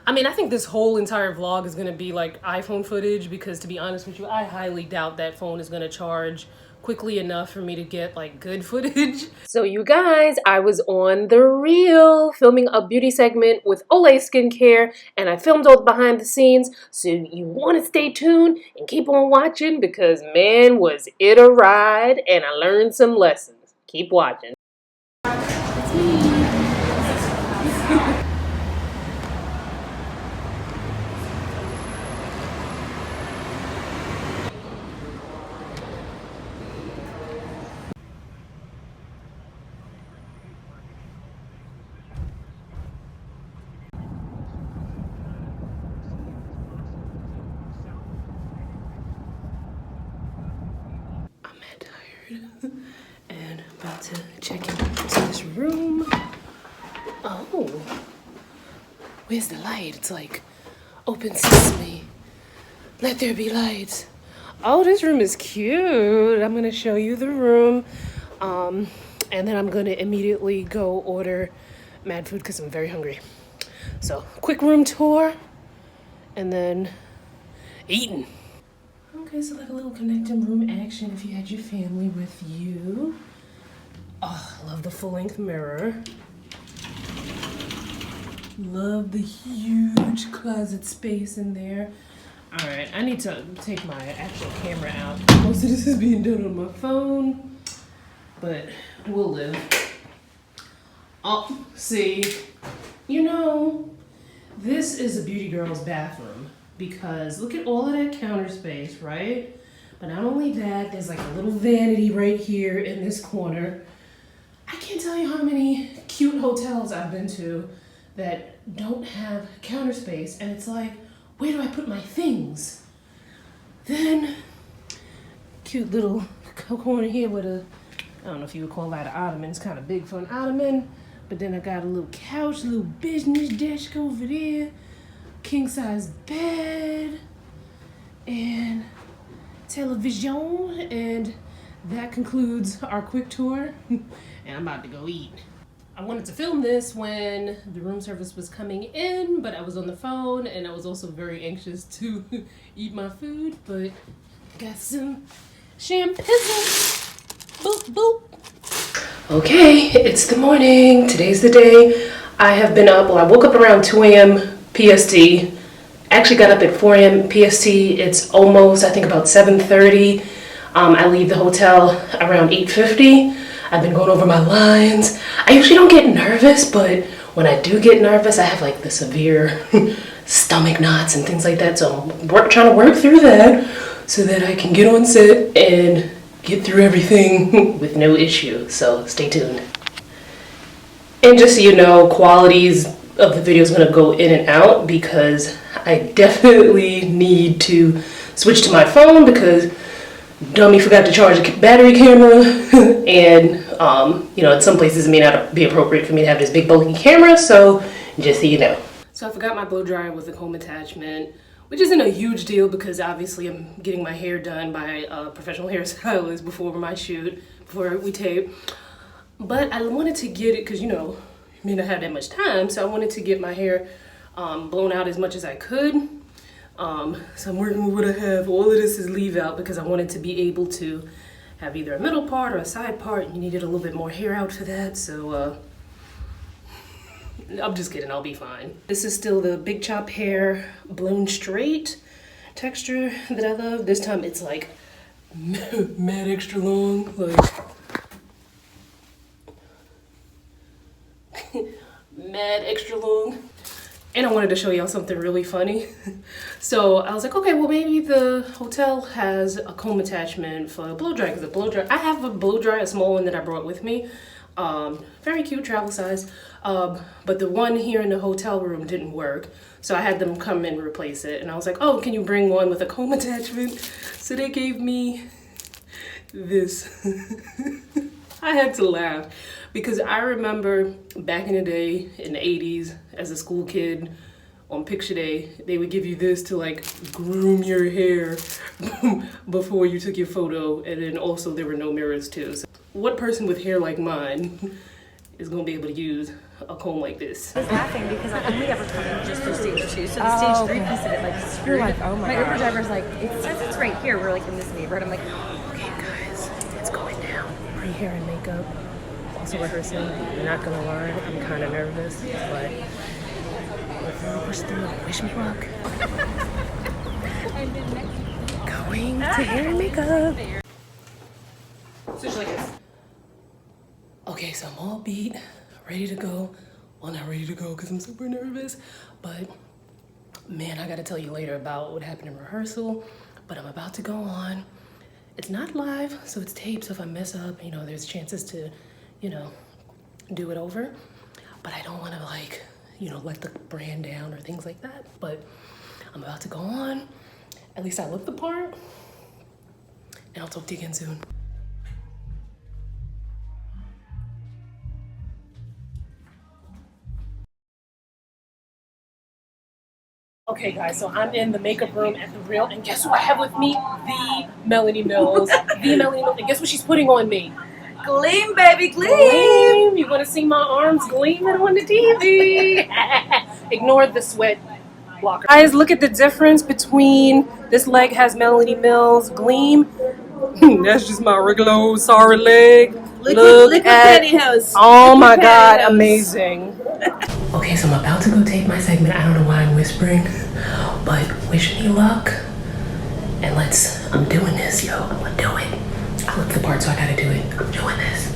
I mean, I think this whole entire vlog is gonna be like iPhone footage because, to be honest with you, I highly doubt that phone is gonna charge quickly enough for me to get like good footage. So you guys, I was on The Real filming a beauty segment with Olay Skincare, and I filmed all the behind the scenes, so you want to stay tuned and keep on watching because man, was it a ride, and I learned some lessons. Keep watching. It's me. Tired and about to check into this room. Oh, where's the light? It's like open sesame, let there be light. Oh, this room is cute. I'm gonna show you the room, and then I'm gonna immediately go order mad food because I'm very hungry. So quick room tour and then eating. Okay, so like a little connecting room action if you had your family with you. Oh, I love the full-length mirror. Love the huge closet space in there. All right, I need to take my actual camera out. Most of this is being done on my phone, but we'll live. Oh, see, you know, this is a beauty girl's bathroom. Because look at all of that counter space, right? But not only that, there's like a little vanity right here in this corner. I can't tell you how many cute hotels I've been to that don't have counter space. And it's like, where do I put my things? Then, cute little corner here with a, I don't know if you would call that an ottoman. It's kind of big for an ottoman. But then I got a little couch, a little business desk over there. King size bed and television, and that concludes our quick tour. And I'm about to go eat. I wanted to film this when the room service was coming in, but I was on the phone and I was also very anxious to eat my food, but got some champagne. Boop boop. Okay, it's the morning. Today's the day. I have been up, well, I woke up around 2 a.m. PST. Actually got up at 4 a.m. PST. It's almost, I think, about 7:30. I leave the hotel around 8:50. I've been going over my lines. I usually don't get nervous, but when I do get nervous, I have like the severe stomach knots and things like that. So I'm trying to work through that so that I can get on set and get through everything with no issue. So stay tuned. And just so you know, qualities of the video is going to go in and out because I definitely need to switch to my phone because dummy forgot to charge a battery camera and you know, at some places it may not be appropriate for me to have this big bulky camera, so just so you know. So I forgot my blow dryer with a comb attachment, which isn't a huge deal because obviously I'm getting my hair done by a professional hairstylist before my shoot, before we tape. But I wanted to get it because, you know, may not have that much time, so I wanted to get my hair blown out as much as I could. So I'm working with what I have. All of this is leave out because I wanted to be able to have either a middle part or a side part. You needed a little bit more hair out for that, so I'm just kidding, I'll be fine. This is still the big chop hair blown straight texture that I love. This time it's like mad extra long, like mad extra long. And I wanted to show y'all something really funny. So I was like, okay, well maybe the hotel has a comb attachment for a blow dryer, because a blow dryer, I have a blow dryer, a small one that I brought with me. Very cute, travel size. But the one here in the hotel room didn't work. So I had them come and replace it. And I was like, oh, can you bring one with a comb attachment? So they gave me this. I had to laugh because I remember back in the day in the 80s as a school kid on picture day, they would give you this to like groom your hair before you took your photo, and then also there were no mirrors too. So what person with hair like mine is gonna be able to use a comb like this. I was laughing because I only ever come in just for stage 2, so the stage 3 piece of it like screwed. Like, oh my Uber God. driver's like, it says it's right here. We're like in this neighborhood. I'm like, Okay, guys, it's going down. Pre-hair and makeup. Also rehearsing. I'm not gonna lie, I'm kind of nervous, but push through. Wish me luck. Going to hair and makeup. So just like this. Okay, so I'm all beat, ready to go. Well, not ready to go because I'm super nervous, but man, I gotta tell you later about what happened in rehearsal, but I'm about to go on. It's not live, so it's taped, so if I mess up, you know, there's chances to, you know, do it over, but I don't wanna like, you know, let the brand down or things like that, but I'm about to go on. At least I look the part, and I'll talk to you again soon. Okay, guys, so I'm in the makeup room at the Real, and guess who I have with me? The Melanie Mills. The Melanie Mills, and guess what she's putting on me? gleam, baby, gleam. Gleam! You're gonna see my arms gleaming on the TV. Ignore the sweat blocker. Guys, look at the difference between this leg has Melanie Mills Gleam. That's just my regular old sorry leg. Liquid pantyhose. Oh my Liquid God, pantyhose. amazing. Okay, so I'm about to go tape my segment. I don't know why I'm whispering, but wish me luck. And I'm doing this, yo. I'm gonna do it. I look the part, so I gotta do it. I'm doing this.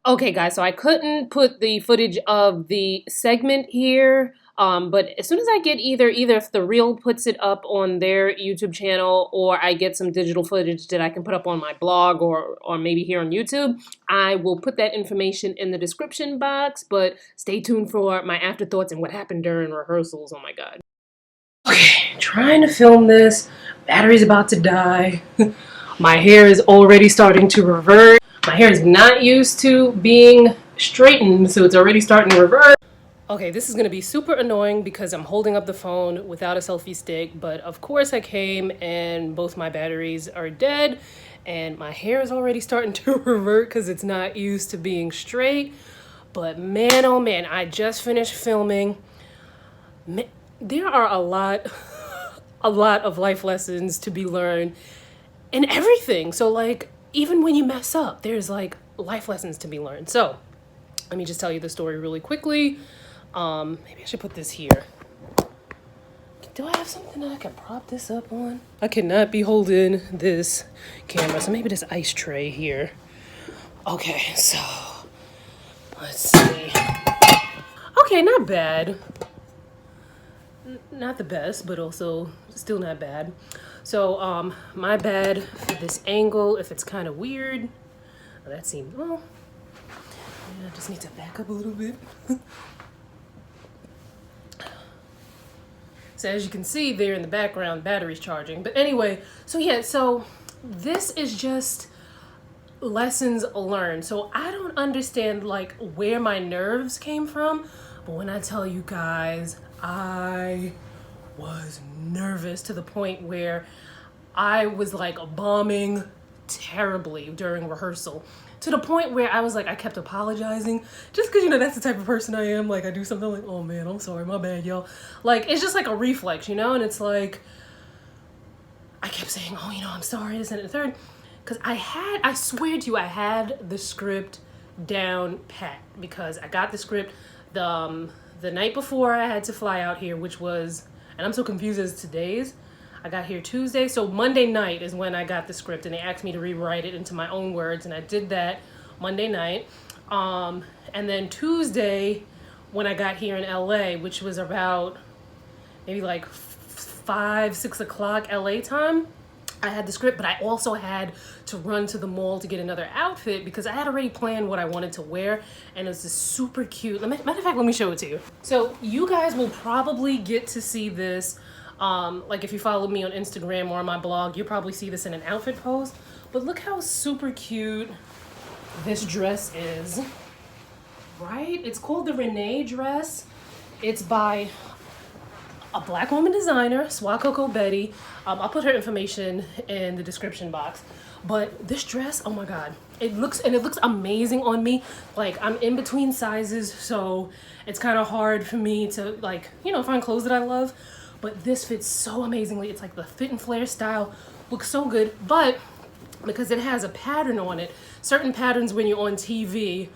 Okay, guys, so I couldn't put the footage of the segment here, but as soon as I get either if the Real puts it up on their YouTube channel or I get some digital footage that I can put up on my blog or maybe here on YouTube, I will put that information in the description box, but stay tuned for my afterthoughts and what happened during rehearsals. Oh my God. Okay, trying to film this. Battery's about to die. My hair is already starting to revert. My hair is not used to being straightened, so it's already starting to revert. Okay, this is gonna be super annoying because I'm holding up the phone without a selfie stick, but of course I came and both my batteries are dead and my hair is already starting to revert because it's not used to being straight. But man, oh man, I just finished filming. There are a lot of life lessons to be learned in everything. So like, even when you mess up, there's like life lessons to be learned. So let me just tell you the story really quickly. Maybe I should put this here. Do I have something that I can prop this up on? I cannot be holding this camera, so maybe this ice tray here. Okay, so let's see. Okay, not bad. Not the best, but also still not bad. So, my bad for this angle, if it's kind of weird. That seems, well, yeah, I just need to back up a little bit. So as you can see there in the background, battery's charging. But anyway, so yeah, so this is just lessons learned. So I don't understand like where my nerves came from, but when I tell you guys, I was nervous to the point where I was like bombing terribly during rehearsal, to the point where I was like, I kept apologizing just because, you know, that's the type of person I am. Like I do something like, oh man, I'm sorry, my bad, y'all. Like, it's just like a reflex, you know? And it's like, I kept saying, oh, you know, I'm sorry, this and the third. Because I swear to you, I had the script down pat, because I got the script the night before I had to fly out here, which was, and I'm so confused as today's. I got here Tuesday, so Monday night is when I got the script, and they asked me to rewrite it into my own words, and I did that Monday night. And then Tuesday, when I got here in LA, which was about maybe like 5, 6 o'clock LA time, I had the script, but I also had to run to the mall to get another outfit because I had already planned what I wanted to wear, and it's this super cute. Matter of fact, let me show it to you. So you guys will probably get to see this, like if you follow me on Instagram or on my blog, you'll probably see this in an outfit post. But look how super cute this dress is, right? It's called the REAAAAAL dress. It's by a black woman designer, Swakoko Betty. I'll put her information in the description box. But this dress, oh my God, it looks amazing on me. Like, I'm in between sizes, so it's kind of hard for me to, like, you know, find clothes that I love. But this fits so amazingly. It's like the fit and flare style, looks so good. But because it has a pattern on it, certain patterns when you're on TV,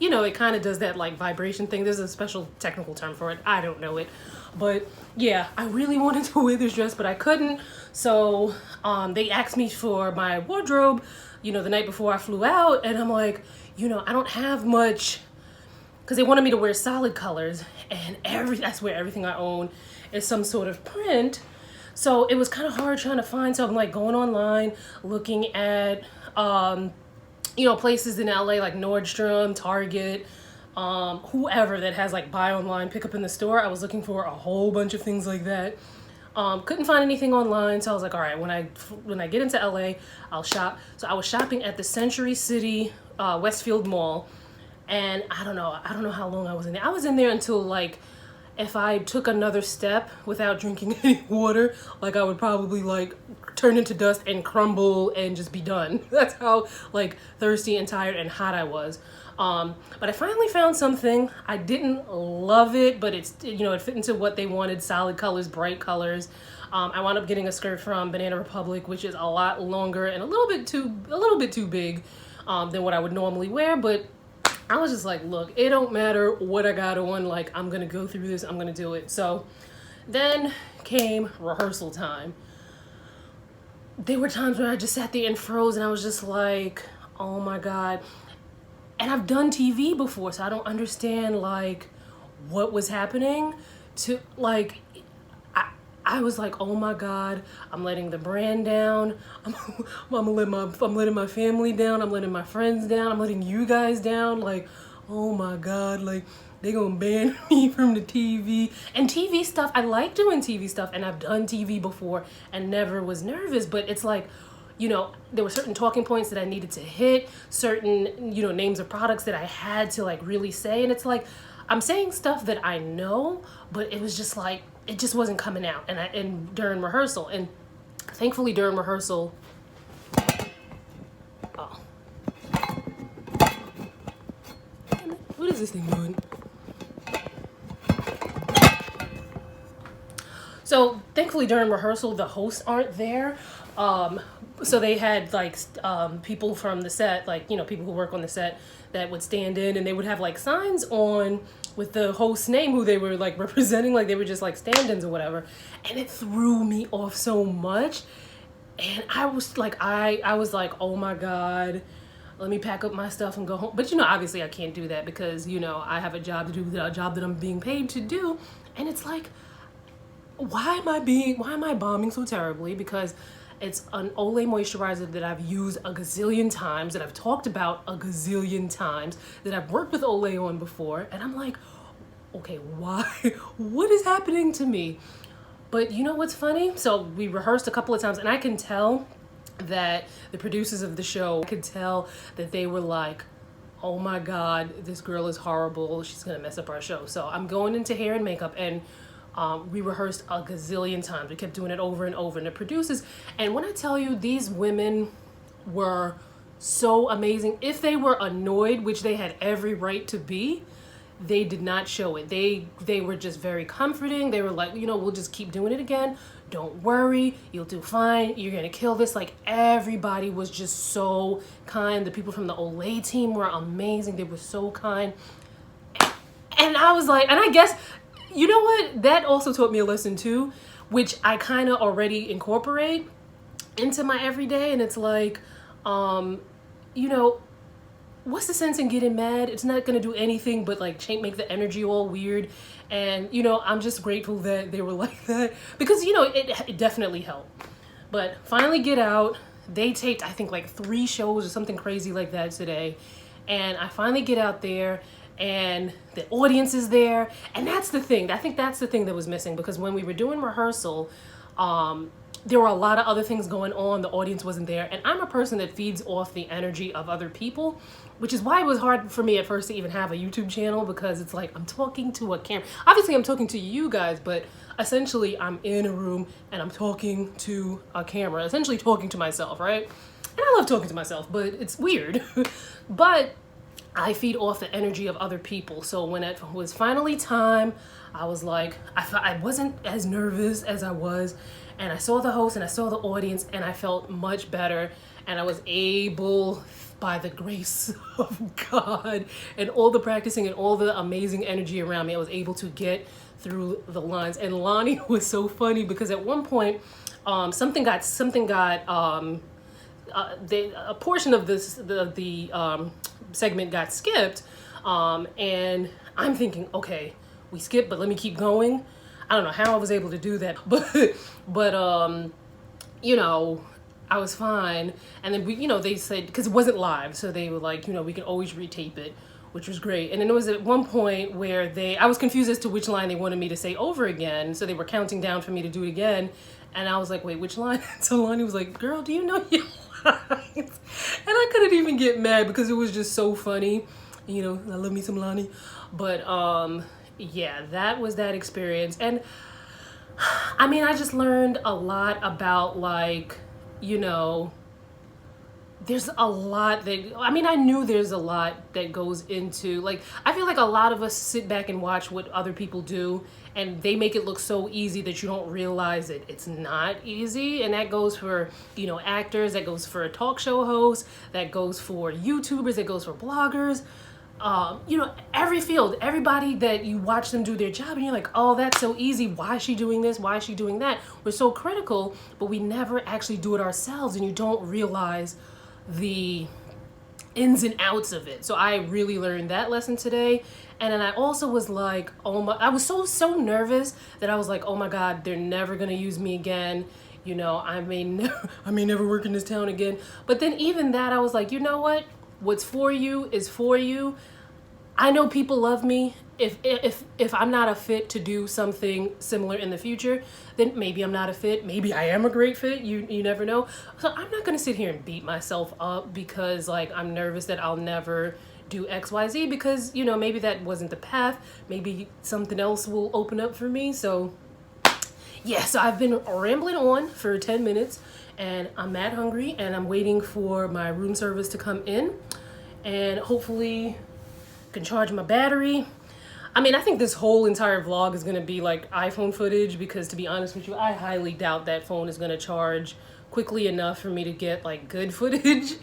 you know, it kind of does that like vibration thing. There's a special technical term for it. I don't know it. But yeah, I really wanted to wear this dress, but I couldn't. So they asked me for my wardrobe, you know, the night before I flew out. And I'm like, you know, I don't have much, because they wanted me to wear solid colors. And I swear everything I own is some sort of print. So it was kind of hard trying to find. So I'm like going online, looking at, you know, places in LA like Nordstrom, Target, whoever that has like buy online, pick up in the store. I was looking for a whole bunch of things like that. Couldn't find anything online, so I was like, all right, when I get into LA, I'll shop. So I was shopping at the Century City Westfield Mall, and I don't know how long I was in there. I was in there until like, if I took another step without drinking any water, like I would probably like turn into dust and crumble and just be done. That's how like thirsty and tired and hot I was. But I finally found something. I didn't love it, but it's, you know, it fit into what they wanted, solid colors, bright colors. I wound up getting a skirt from Banana Republic, which is a lot longer and a little bit too big than what I would normally wear, but I was just like, look, it don't matter what I got on, like, I'm gonna go through this, I'm gonna do it. So then came rehearsal time. There were times where I just sat there and froze, and I was just like, oh my God. And I've done TV before, so I don't understand like what was happening to like, I was like, oh my God, I'm letting the brand down. I'm letting my family down. I'm letting my friends down. I'm letting you guys down. Like, oh my God, like they gonna ban me from the TV. And TV stuff, I like doing TV stuff, and I've done TV before and never was nervous, but it's like, you know, there were certain talking points that I needed to hit, certain, you know, names of products that I had to like really say. And it's like, I'm saying stuff that I know, but it was just like, it just wasn't coming out. And during rehearsal, and thankfully during rehearsal, oh, what is this thing doing? So thankfully during rehearsal, the hosts aren't there. So they had like people from the set, like, you know, people who work on the set that would stand in, and they would have like signs on with the host's name who they were like representing, like they were just like stand-ins or whatever. And it threw me off so much. And I was like, I was like, oh my God, let me pack up my stuff and go home. But, you know, obviously I can't do that because, you know, I have a job to do, a job that I'm being paid to do. And it's like, why am I bombing so terribly? Because it's an Olay moisturizer that I've used a gazillion times, that I've talked about a gazillion times, that I've worked with Olay on before. And I'm like, okay, why? What is happening to me? But you know what's funny? So we rehearsed a couple of times, and I can tell that the producers of the show, I could tell that they were like, oh my God, this girl is horrible. She's gonna mess up our show. So I'm going into hair and makeup, and we rehearsed a gazillion times. We kept doing it over and over. And the producers, and when I tell you, these women were so amazing. If they were annoyed, which they had every right to be, they did not show it. They were just very comforting. They were like, you know, we'll just keep doing it again. Don't worry, you'll do fine. You're gonna kill this. Like, everybody was just so kind. The people from the Olay team were amazing. They were so kind. And I was like, and I guess, you know what? That also taught me a lesson too, which I kind of already incorporate into my everyday. And it's like, you know, what's the sense in getting mad? It's not going to do anything but like make the energy all weird. And, you know, I'm just grateful that they were like that, because, you know, it definitely helped. But finally get out. They taped, I think, like 3 shows or something crazy like that today. And I finally get out there, and the audience is there. And that's the thing. I think that's the thing that was missing, because when we were doing rehearsal, there were a lot of other things going on. The audience wasn't there. And I'm a person that feeds off the energy of other people, which is why it was hard for me at first to even have a YouTube channel, because it's like I'm talking to a camera. Obviously, I'm talking to you guys, but essentially I'm in a room and I'm talking to a camera, essentially talking to myself, right? And I love talking to myself, but it's weird. But I feed off the energy of other people. So when it was finally time, I was like, I wasn't as nervous as I was. And I saw the host and I saw the audience and I felt much better. And I was able, by the grace of God and all the practicing and all the amazing energy around me, I was able to get through the lines. And Lonnie was so funny because at one point, a portion of the segment got skipped, and I'm thinking, okay, we skipped, but let me keep going. I don't know how I was able to do that, but you know, I was fine. And then we, you know, they said, because it wasn't live, so they were like, you know, we can always retape it, which was great. And then there was at one point where I was confused as to which line they wanted me to say over again, so they were counting down for me to do it again, and I was like, wait, which line? So Lonnie was like, girl, do you know your lines? And I couldn't even get mad because it was just so funny. You know, I love me some Lonnie. But yeah, that was that experience. And I mean, I just learned a lot about, like, you know, there's a lot that, I mean, I knew there's a lot that goes into, like, I feel like a lot of us sit back and watch what other people do and they make it look so easy that you don't realize it. It's not easy. And that goes for, you know, actors, that goes for talk show hosts, that goes for YouTubers, that goes for bloggers. You know, every field, everybody that you watch them do their job and you're like, oh, that's so easy. Why is she doing this? Why is she doing that? We're so critical, but we never actually do it ourselves, and you don't realize the ins and outs of it. So I really learned that lesson today. And then I also was like, oh my, I was so nervous that I was like, oh my God, they're never gonna use me again. You know, I may never work in this town again. But then even that, I was like, you know what? What's for you is for you. I know people love me. If I'm not a fit to do something similar in the future, then maybe I'm not a fit. Maybe I am a great fit. You never know. So I'm not gonna sit here and beat myself up because, like, I'm nervous that I'll never do XYZ, because, you know, maybe that wasn't the path. Maybe something else will open up for me. So yeah, so I've been rambling on for 10 minutes and I'm mad hungry and I'm waiting for my room service to come in and hopefully can charge my battery. I mean, I think this whole entire vlog is going to be like iPhone footage, because to be honest with you, I highly doubt that phone is going to charge quickly enough for me to get like good footage,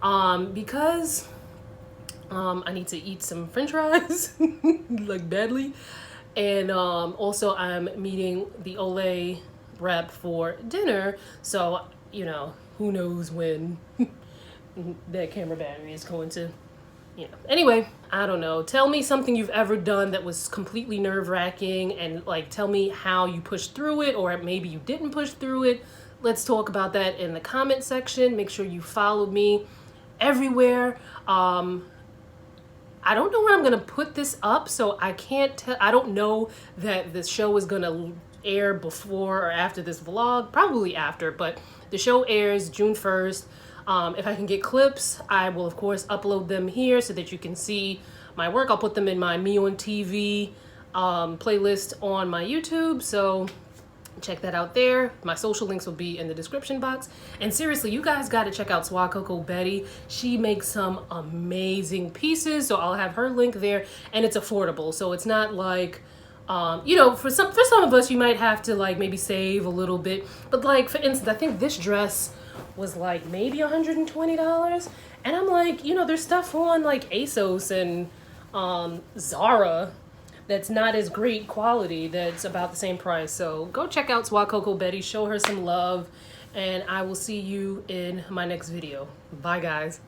because I need to eat some french fries like badly. And also I'm meeting the Olay rep for dinner, so, you know, who knows when that camera battery is going to, you know. Anyway, I don't know. Tell me something you've ever done that was completely nerve-wracking, and like tell me how you pushed through it, or maybe you didn't push through it. Let's talk about that in the comment section. Make sure you follow me everywhere. I don't know when I'm gonna put this up, so I can't tell. I don't know that the show is gonna air before or after this vlog. Probably after, but the show airs June 1st. If I can get clips, I will of course upload them here so that you can see my work. I'll put them in my Me on TV playlist on my YouTube, so check that out there. My social links will be in the description box. And seriously, you guys got to check out Swag Coco Betty. She makes some amazing pieces, so I'll have her link there, and it's affordable. So it's not like, you know, for some of us, you might have to like maybe save a little bit. But like, for instance, I think this dress was like maybe $120, and I'm like, you know, there's stuff on like ASOS and Zara that's not as great quality that's about the same price. So go check out Swag Coco Betty, show her some love, and I will see you in my next video. Bye guys.